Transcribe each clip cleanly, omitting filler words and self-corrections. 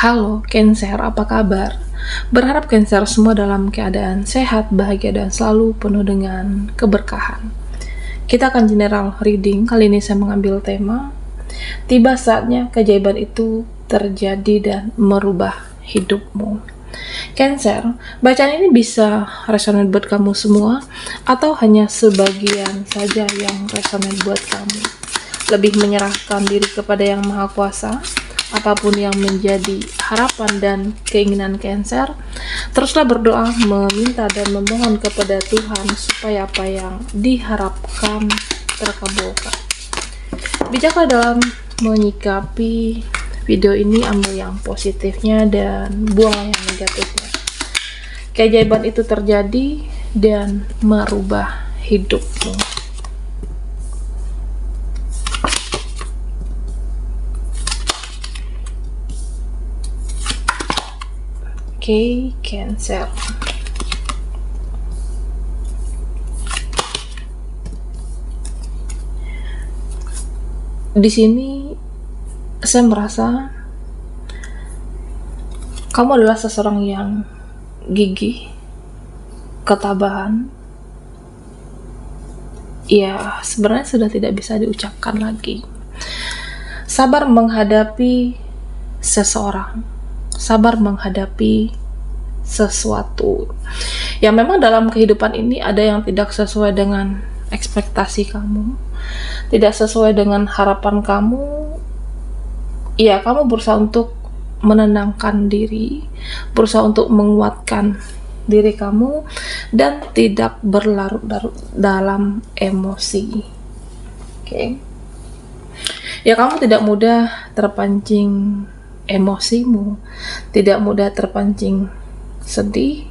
Halo Cancer, apa kabar? Berharap Cancer semua dalam keadaan sehat, bahagia, dan selalu penuh dengan keberkahan. Kita akan general reading. Kali ini saya mengambil tema tiba saatnya keajaiban itu terjadi dan merubah hidupmu. Cancer, bacaan ini bisa resonate buat kamu semua atau hanya sebagian saja yang resonate buat kamu. Lebih menyerahkan diri kepada Yang Maha Kuasa, apapun yang menjadi harapan dan keinginan Cancer, teruslah berdoa, meminta dan memohon kepada Tuhan supaya apa yang diharapkan terkabulkan. Bijaklah dalam menyikapi video ini, ambil yang positifnya dan buang yang negatifnya. Keajaiban itu terjadi dan merubah hidupmu. Oke, Cancer. Di sini saya merasa kamu adalah seseorang yang gigih, ketabahan. Ya, sebenarnya sudah tidak bisa diucapkan lagi. Sabar menghadapi seseorang, sabar menghadapi sesuatu. Ya, memang dalam kehidupan ini ada yang tidak sesuai dengan ekspektasi kamu, tidak sesuai dengan harapan kamu. Ya, kamu berusaha untuk menenangkan diri, berusaha untuk menguatkan diri kamu, dan tidak berlarut-larut dalam emosi. Oke. Ya, kamu tidak mudah terpancing emosimu, tidak mudah terpancing sedih,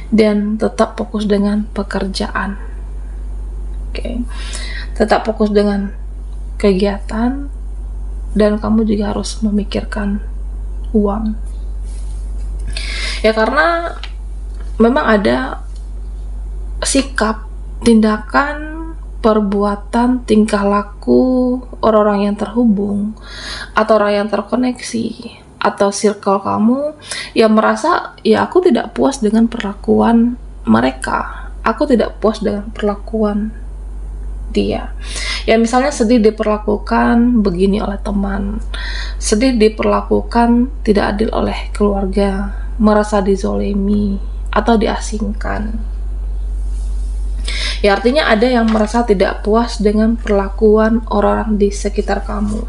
dan tetap fokus dengan pekerjaan. Oke. Tetap fokus dengan kegiatan, dan kamu juga harus memikirkan uang. Ya, karena memang ada sikap, tindakan, perbuatan, tingkah laku orang-orang yang terhubung atau orang yang terkoneksi atau circle kamu yang merasa, ya aku tidak puas dengan perlakuan mereka, aku tidak puas dengan perlakuan dia. Ya, misalnya sedih diperlakukan begini oleh teman, sedih diperlakukan tidak adil oleh keluarga, merasa dizolimi atau diasingkan. Ya, artinya ada yang merasa tidak puas dengan perlakuan orang-orang di sekitar kamu.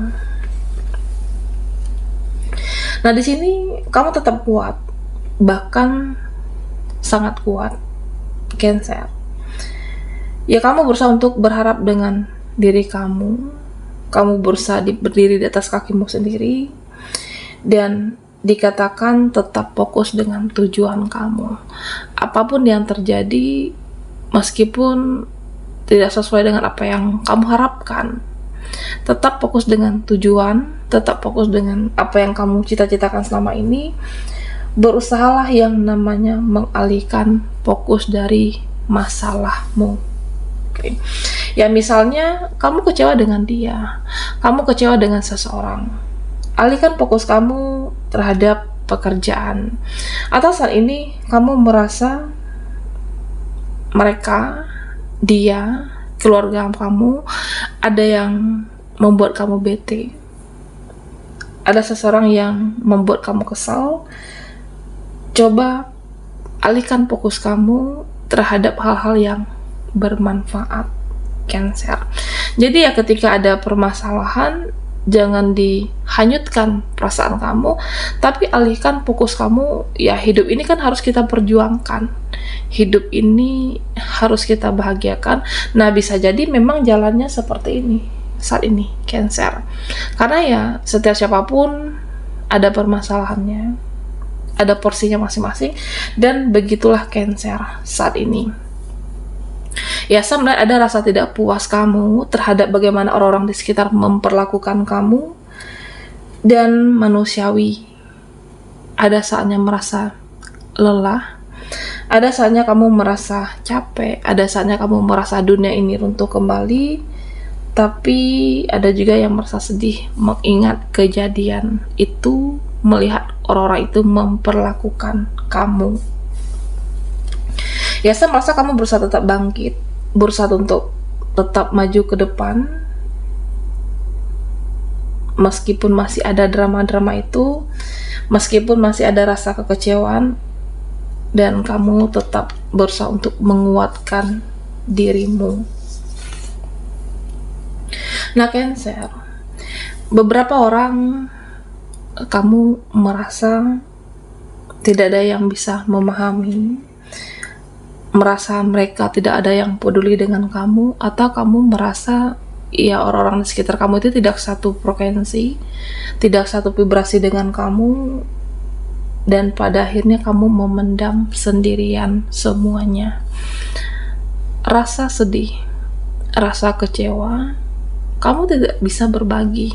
Nah, di sini kamu tetap kuat, bahkan sangat kuat, Cancer. Ya, kamu berusaha untuk berharap dengan diri kamu berusaha berdiri di atas kakimu sendiri, dan dikatakan tetap fokus dengan tujuan kamu. Apapun yang terjadi, meskipun tidak sesuai dengan apa yang kamu harapkan, tetap fokus dengan tujuan, tetap fokus dengan apa yang kamu cita-citakan selama ini. Berusahalah yang namanya mengalihkan fokus dari masalahmu. Okay. Ya, misalnya kamu kecewa dengan dia, kamu kecewa dengan seseorang, alihkan fokus kamu terhadap pekerjaan. Atau saat ini kamu merasa mereka, dia, keluarga kamu, ada yang membuat kamu bete, ada seseorang yang membuat kamu kesal. Coba alihkan fokus kamu terhadap hal-hal yang bermanfaat, Cancer. Jadi ya, ketika ada permasalahan, jangan dihanyutkan perasaan kamu, tapi alihkan fokus kamu. Ya, hidup ini kan harus kita perjuangkan, hidup ini harus kita bahagiakan. Nah, bisa jadi memang jalannya seperti ini saat ini, Cancer, karena ya setiap siapapun ada permasalahannya, ada porsinya masing-masing, dan begitulah Cancer saat ini. Ya, sebenarnya ada rasa tidak puas kamu terhadap bagaimana orang-orang di sekitar memperlakukan kamu, dan manusiawi. Ada saatnya merasa lelah, ada saatnya kamu merasa capek, ada saatnya kamu merasa dunia ini runtuh kembali, Tapi ada juga yang merasa sedih mengingat kejadian itu melihat orang-orang itu memperlakukan kamu. Ya, saya merasa kamu berusaha tetap bangkit, berusaha untuk tetap maju ke depan, meskipun masih ada drama-drama itu, meskipun masih ada rasa kekecewaan, dan kamu tetap berusaha untuk menguatkan dirimu. Nah, Cancer, beberapa orang kamu merasa tidak ada yang bisa memahami, merasa mereka tidak ada yang peduli dengan kamu, atau kamu merasa ya orang-orang di sekitar kamu itu tidak satu frekuensi, tidak satu vibrasi dengan kamu, dan pada akhirnya kamu memendam sendirian semuanya. Rasa sedih, rasa kecewa, kamu tidak bisa berbagi.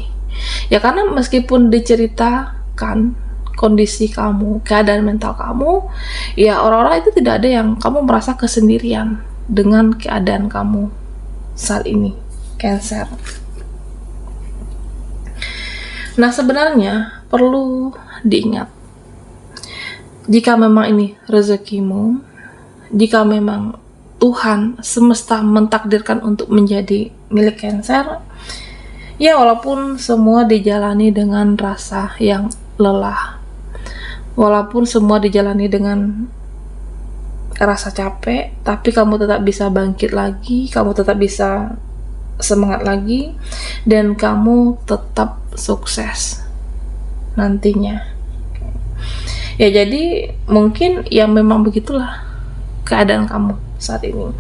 Ya karena meskipun diceritakan kondisi kamu, keadaan mental kamu, ya orang-orang itu tidak ada yang kamu merasa kesendirian dengan keadaan kamu saat ini, Cancer. Nah, sebenarnya perlu diingat, jika memang ini rezekimu, jika memang Tuhan semesta mentakdirkan untuk menjadi milik Cancer, ya walaupun semua dijalani dengan rasa yang lelah, walaupun semua dijalani dengan rasa capek, tapi kamu tetap bisa bangkit lagi, kamu tetap bisa semangat lagi, dan kamu tetap sukses nantinya. Ya jadi mungkin ya memang begitulah keadaan kamu saat ini.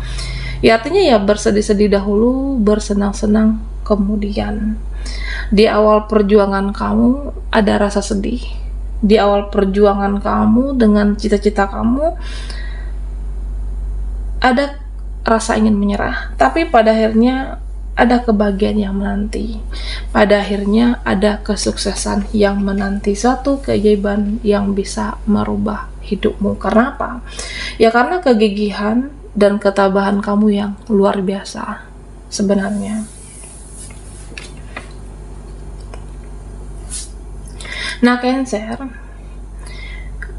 Ya artinya ya bersedih-sedih dahulu, bersenang-senang kemudian. Di awal perjuangan kamu ada rasa sedih. Di awal perjuangan kamu dengan cita-cita kamu ada rasa ingin menyerah, tapi pada akhirnya ada kebahagiaan yang menanti. Pada akhirnya ada kesuksesan yang menanti, suatu keajaiban yang bisa merubah hidupmu. Karena apa? Ya karena kegigihan dan ketabahan kamu yang luar biasa sebenarnya. Nah, Cancer,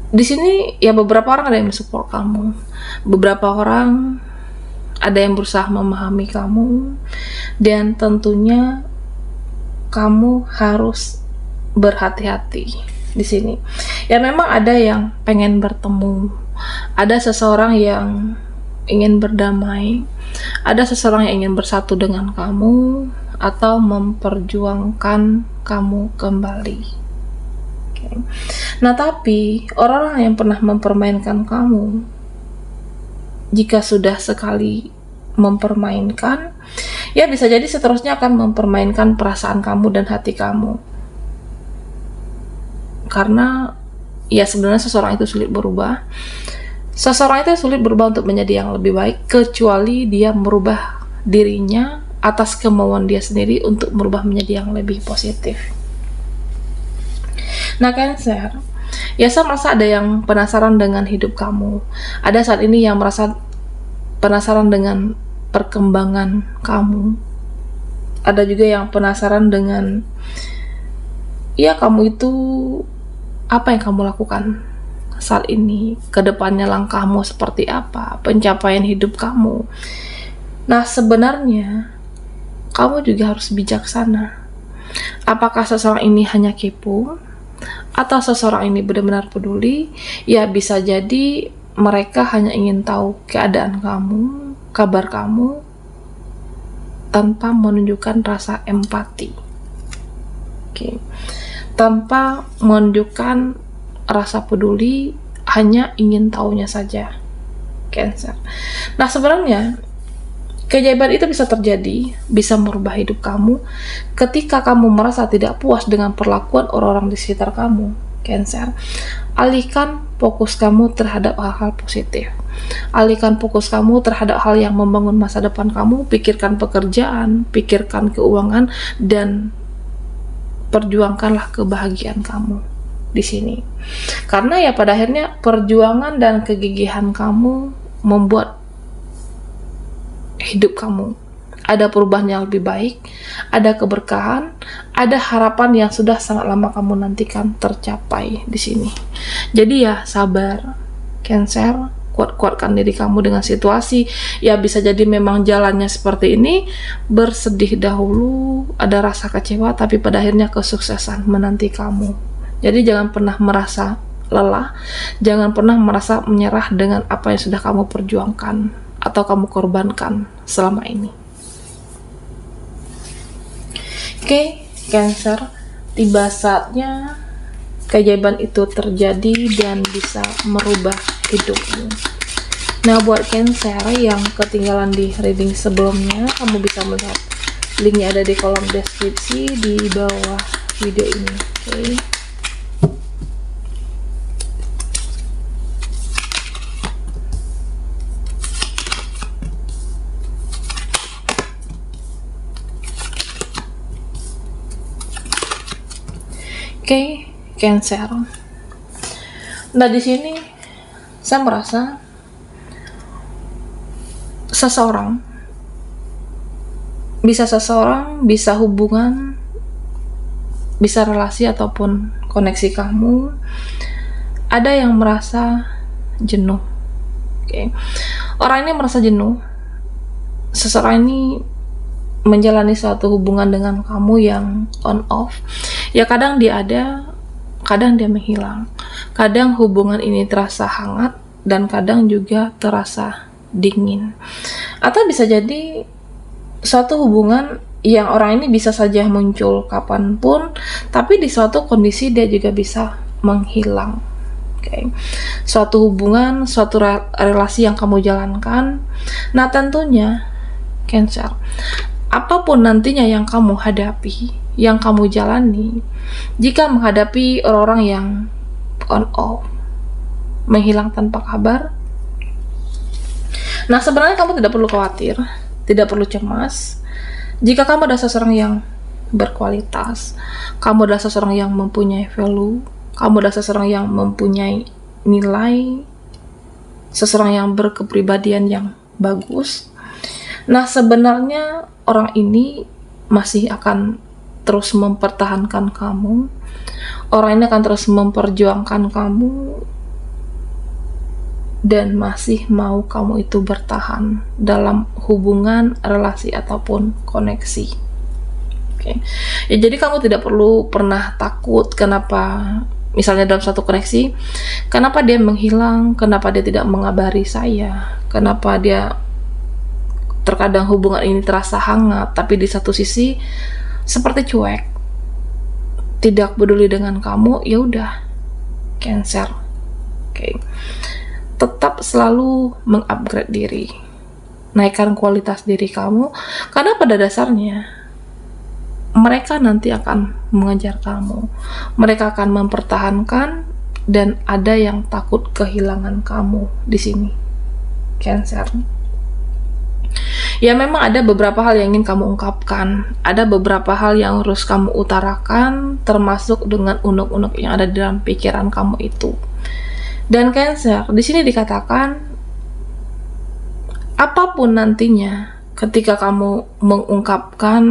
di sini ya beberapa orang ada yang mensupport kamu, beberapa orang ada yang berusaha memahami kamu, dan tentunya kamu harus berhati-hati di sini. Ya memang ada yang pengen bertemu, ada seseorang yang ingin berdamai, ada seseorang yang ingin bersatu dengan kamu atau memperjuangkan kamu kembali. Nah, tapi orang-orang yang pernah mempermainkan kamu, jika sudah sekali mempermainkan, ya bisa jadi seterusnya akan mempermainkan perasaan kamu dan hati kamu. Karena ya sebenarnya seseorang itu sulit berubah. Seseorang itu sulit berubah untuk menjadi yang lebih baik, kecuali dia merubah dirinya atas kemauan dia sendiri untuk merubah menjadi yang lebih positif. Nah, Cancer, ya saya merasa ada yang penasaran dengan hidup kamu. Ada saat ini yang merasa penasaran dengan perkembangan kamu. Ada juga yang penasaran dengan ya kamu itu apa yang kamu lakukan saat ini, kedepannya langkahmu seperti apa, pencapaian hidup kamu. Nah, sebenarnya kamu juga harus bijaksana. Apakah seseorang ini hanya kepo, atau seseorang ini benar-benar peduli? Ya bisa jadi mereka hanya ingin tahu keadaan kamu, kabar kamu, tanpa menunjukkan rasa empati. Tanpa menunjukkan rasa peduli, hanya ingin tahunya saja, Cancer. Nah, sebenarnya keajaiban itu bisa terjadi, bisa merubah hidup kamu ketika kamu merasa tidak puas dengan perlakuan orang-orang di sekitar kamu, Cancer. Alihkan fokus kamu terhadap hal-hal positif. Alihkan fokus kamu terhadap hal yang membangun masa depan kamu. Pikirkan pekerjaan, pikirkan keuangan, dan perjuangkanlah kebahagiaan kamu di sini. Karena ya pada akhirnya perjuangan dan kegigihan kamu membuat hidup kamu ada perubahan yang lebih baik, ada keberkahan, ada harapan yang sudah sangat lama kamu nantikan tercapai di sini. Jadi ya sabar, Cancer, kuat-kuatkan diri kamu dengan situasi. Ya bisa jadi memang jalannya seperti ini, bersedih dahulu, ada rasa kecewa, tapi pada akhirnya kesuksesan menanti kamu. Jadi jangan pernah merasa lelah, jangan pernah merasa menyerah dengan apa yang sudah kamu perjuangkan atau kamu korbankan selama ini. Oke, Cancer, tiba saatnya keajaiban itu terjadi dan bisa merubah hidupmu. Nah, buat Cancer yang ketinggalan di reading sebelumnya, kamu bisa melihat linknya ada di kolom deskripsi di bawah video ini. Oke. Oke, Cancer. Nah, di sini saya merasa seseorang, bisa hubungan, bisa relasi ataupun koneksi kamu, ada yang merasa jenuh. Oke. Orang ini merasa jenuh. Seseorang ini menjalani suatu hubungan dengan kamu yang on off. Ya kadang dia ada, kadang dia menghilang. Kadang hubungan ini terasa hangat dan kadang juga terasa dingin. Atau bisa jadi suatu hubungan yang orang ini bisa saja muncul kapanpun, tapi di suatu kondisi dia juga bisa menghilang. Oke. Suatu hubungan, suatu relasi yang kamu jalankan. Nah, tentunya Cancer, apapun nantinya yang kamu hadapi, yang kamu jalani, jika menghadapi orang-orang yang on off, menghilang tanpa kabar, nah sebenarnya kamu tidak perlu khawatir, tidak perlu cemas. Jika kamu adalah seseorang yang berkualitas, kamu adalah seseorang yang mempunyai value, kamu adalah seseorang yang mempunyai nilai, seseorang yang berkepribadian yang bagus, nah sebenarnya orang ini masih akan terus mempertahankan kamu. Orang ini akan terus memperjuangkan kamu dan masih mau kamu itu bertahan dalam hubungan, relasi ataupun koneksi. Oke. Ya, jadi kamu tidak perlu pernah takut kenapa misalnya dalam satu koneksi, kenapa dia menghilang, kenapa dia tidak mengabari saya, kenapa dia terkadang hubungan ini terasa hangat, tapi di satu sisi seperti cuek, tidak peduli dengan kamu. Ya udah, Cancer. Oke. Tetap selalu mengupgrade diri, naikkan kualitas diri kamu, karena pada dasarnya mereka nanti akan mengejar kamu, mereka akan mempertahankan, dan ada yang takut kehilangan kamu di sini, Cancer. Ya memang ada beberapa hal yang ingin kamu ungkapkan, ada beberapa hal yang harus kamu utarakan, termasuk dengan unek-unek yang ada di dalam pikiran kamu itu. Dan Cancer, di sini dikatakan apapun nantinya ketika kamu mengungkapkan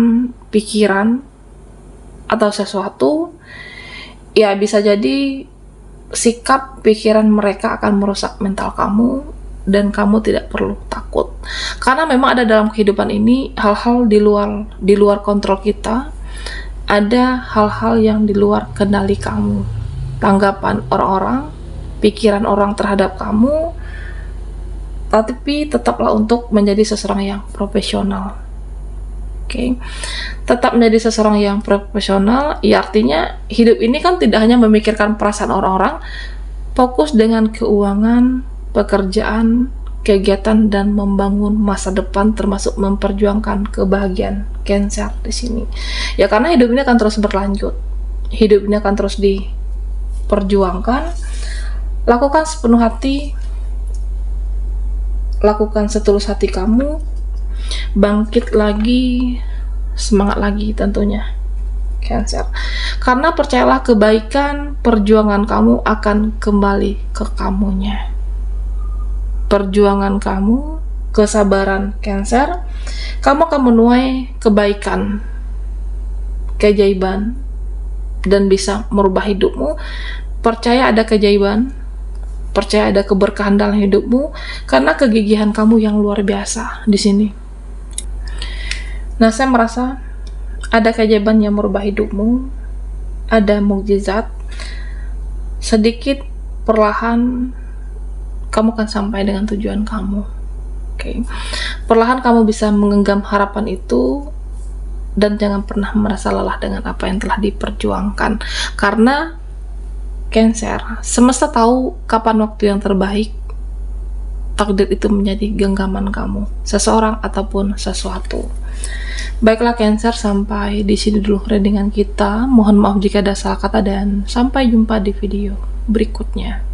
pikiran atau sesuatu, ya bisa jadi sikap pikiran mereka akan merusak mental kamu, dan kamu tidak perlu takut. Karena memang ada dalam kehidupan ini hal-hal di luar kontrol kita. Ada hal-hal yang di luar kendali kamu. Tanggapan orang-orang, pikiran orang terhadap kamu. Tapi tetaplah untuk menjadi seseorang yang profesional. Oke. Tetap menjadi seseorang yang profesional, ya artinya hidup ini kan tidak hanya memikirkan perasaan orang-orang, fokus dengan keuangan, pekerjaan, kegiatan, dan membangun masa depan, termasuk memperjuangkan kebahagiaan Cancer di sini. Ya karena hidup ini akan terus berlanjut, hidup ini akan terus diperjuangkan. Lakukan sepenuh hati, lakukan setulus hati kamu, bangkit lagi, semangat lagi tentunya, Cancer. Karena percayalah, kebaikan perjuangan kamu akan kembali ke kamunya. Perjuangan kamu kesabaran Cancer, kamu akan menuai kebaikan, keajaiban, dan bisa merubah hidupmu. Percaya ada keajaiban, percaya ada keberkahan dalam hidupmu karena kegigihan kamu yang luar biasa di sini. Nah, saya merasa ada keajaiban yang merubah hidupmu, ada mukjizat. Sedikit perlahan kamu akan sampai dengan tujuan kamu. Oke. Perlahan kamu bisa menggenggam harapan itu dan jangan pernah merasa lelah dengan apa yang telah diperjuangkan. Karena Cancer, semesta tahu kapan waktu yang terbaik. Takdir itu menjadi genggaman kamu, seseorang ataupun sesuatu. Baiklah Cancer, sampai di sini dulu readingan kita. Mohon maaf jika ada salah kata dan sampai jumpa di video berikutnya.